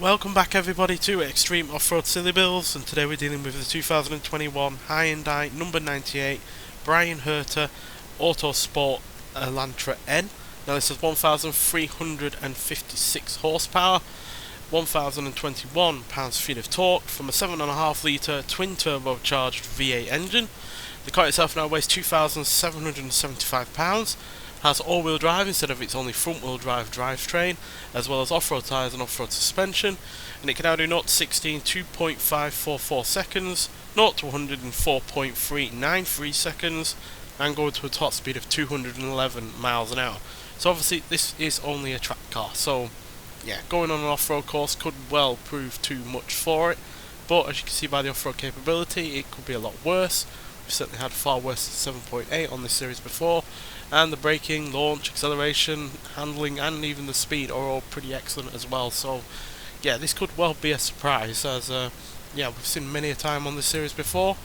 Welcome back everybody to Extreme Off-Road Silly Bills, and today we're dealing with the 2021 Hyundai number 98 Bryan Herta Autosport Elantra N. Now this is 1,356 horsepower, 1,021 pounds-feet of torque from a 7.5 litre twin turbocharged V8 engine. The car itself now weighs 2,775 pounds. Has all-wheel drive instead of its only front-wheel drive drivetrain, as well as off-road tyres and off-road suspension, and it can now do 0 to 60 in 2.544 seconds, 0 to 100 in 4.393 seconds, and go to a top speed of 211 miles an hour. So obviously this is only a track car, so yeah, going on an off-road course could well prove too much for it, but as you can see by the off-road capability, it could be a lot worse. We've certainly had far worse than 7.8 on this series before, and the braking, launch, acceleration, handling, and even the speed are all pretty excellent as well. So yeah, this could well be a surprise, as yeah, we've seen many a time on this series before.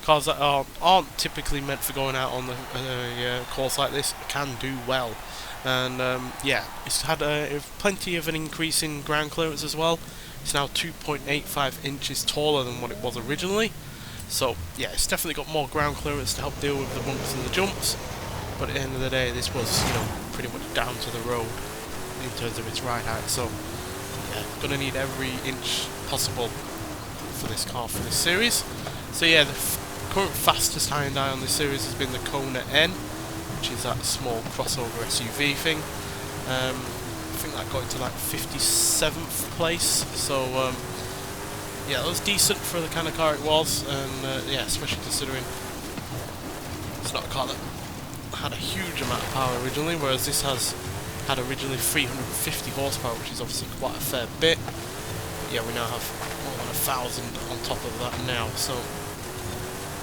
Cars that aren't typically meant for going out on the course like this can do well, and yeah, it's had plenty of an increase in ground clearance as well. It's now 2.85 inches taller than what it was originally. So yeah, it's definitely got more ground clearance to help deal with the bumps and the jumps. But at the end of the day, this was, pretty much down to the road in terms of its ride height. So yeah, gonna need every inch possible for this car for this series. So yeah, the current fastest Hyundai on this series has been the Kona N, which is that small crossover SUV thing. I think that got into like 57th place. So yeah, that was decent for the kind of car it was, and yeah, especially considering it's not a car that had a huge amount of power originally, whereas this had originally 350 horsepower, which is obviously quite a fair bit. But yeah, we now have more than 1,000 on top of that now, so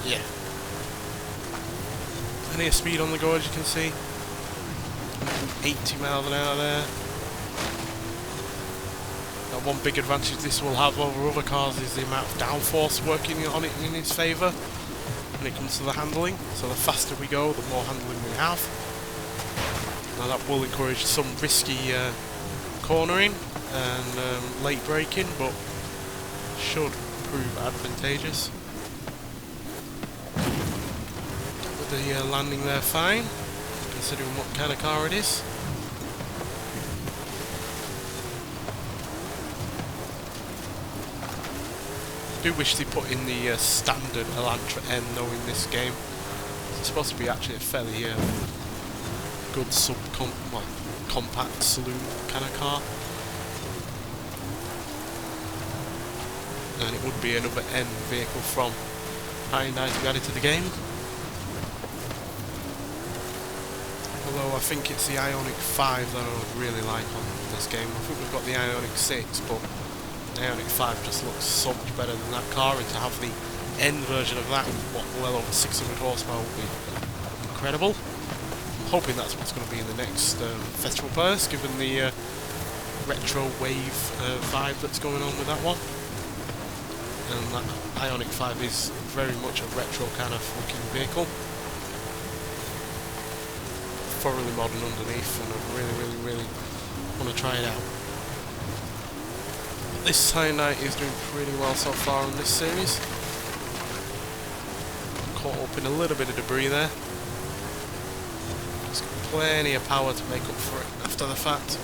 yeah. Plenty of speed on the go, as you can see. 80 miles an hour there. Now, one big advantage this will have over other cars is the amount of downforce working on it in its favour when it comes to the handling. So the faster we go, the more handling we have. Now that will encourage some risky cornering and late braking, but should prove advantageous. With the landing there fine, considering what kind of car it is. I do wish they put in the standard Elantra N though in this game. It's supposed to be actually a fairly good compact saloon kind of car, and it would be another N vehicle from Hyundai to be added to the game. Although I think it's the Ioniq 5 that I would really like on this game. I think we've got the Ioniq 6, but the Ioniq 5 just looks so much better than that car, and to have the N version of that with well over 600 horsepower would be incredible. I'm hoping that's what's going to be in the next festival burst, given the retro wave vibe that's going on with that one. And that Ioniq 5 is very much a retro kind of looking vehicle. Thoroughly modern underneath, and I really want to try it out. This Hyundai is doing pretty well so far on this series. Caught up in a little bit of debris there. It's got plenty of power to make up for it after the fact.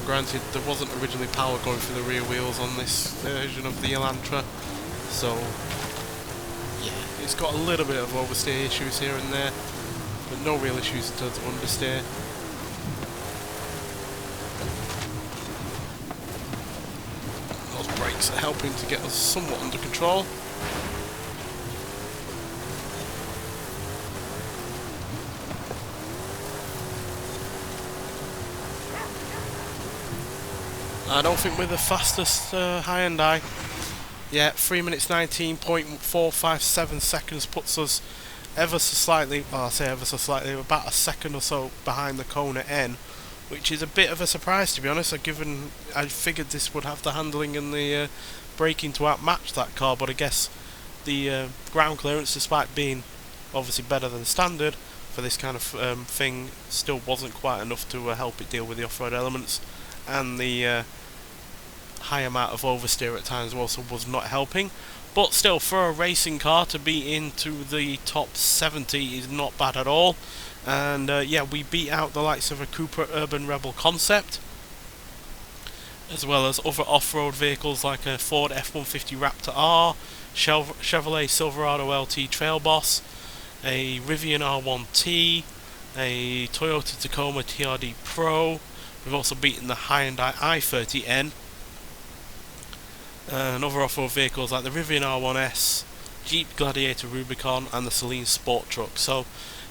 Granted, there wasn't originally power going through the rear wheels on this version of the Elantra, so yeah, it's got a little bit of oversteer issues here and there, but no real issues in terms of understeer. Those brakes are helping to get us somewhat under control. I don't think we're the fastest Hyundai. Yeah, 3 minutes 19.457 seconds puts us ever so slightly, well I say ever so slightly, about a second or so behind the Kona N. which is a bit of a surprise, to be honest. Given I figured this would have the handling and the braking to outmatch that car, but I guess the ground clearance, despite being obviously better than standard for this kind of thing, still wasn't quite enough to help it deal with the off-road elements, and the high amount of oversteer at times also was not helping. But still, for a racing car to be into the top 70 is not bad at all. And yeah, we beat out the likes of a Cooper Urban Rebel Concept, as well as other off-road vehicles like a Ford F-150 Raptor R, Chevrolet Silverado LT Trail Boss, a Rivian R1T, a Toyota Tacoma TRD Pro. We've also beaten the Hyundai i30N, and other off-road vehicles like the Rivian R1S, Jeep Gladiator Rubicon, and the Saleen Sport Truck. So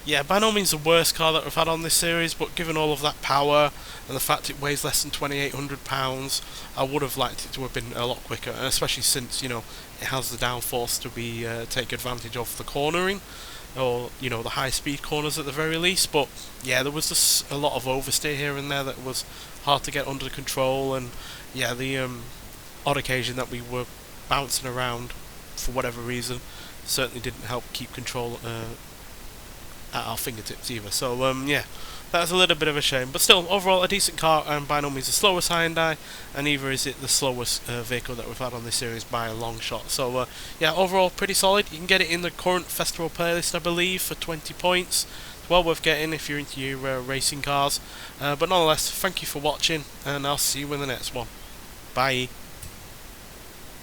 yeah, by no means the worst car that we've had on this series, but given all of that power and the fact it weighs less than £2,800, I would have liked it to have been a lot quicker, and especially since, you know, it has the downforce to be take advantage of the cornering, or, you know, the high speed corners at the very least. But yeah, there was just a lot of oversteer here and there that was hard to get under control, and yeah, the odd occasion that we were bouncing around for whatever reason certainly didn't help keep control at our fingertips either. So yeah, that's a little bit of a shame, but still overall a decent car, and by no means the slowest Hyundai, and neither is it the slowest vehicle that we've had on this series by a long shot. So yeah, overall pretty solid. You can get it in the current festival playlist, I believe, for 20 points. It's well worth getting if you're into your racing cars, but nonetheless, thank you for watching, and I'll see you in the next one. Bye.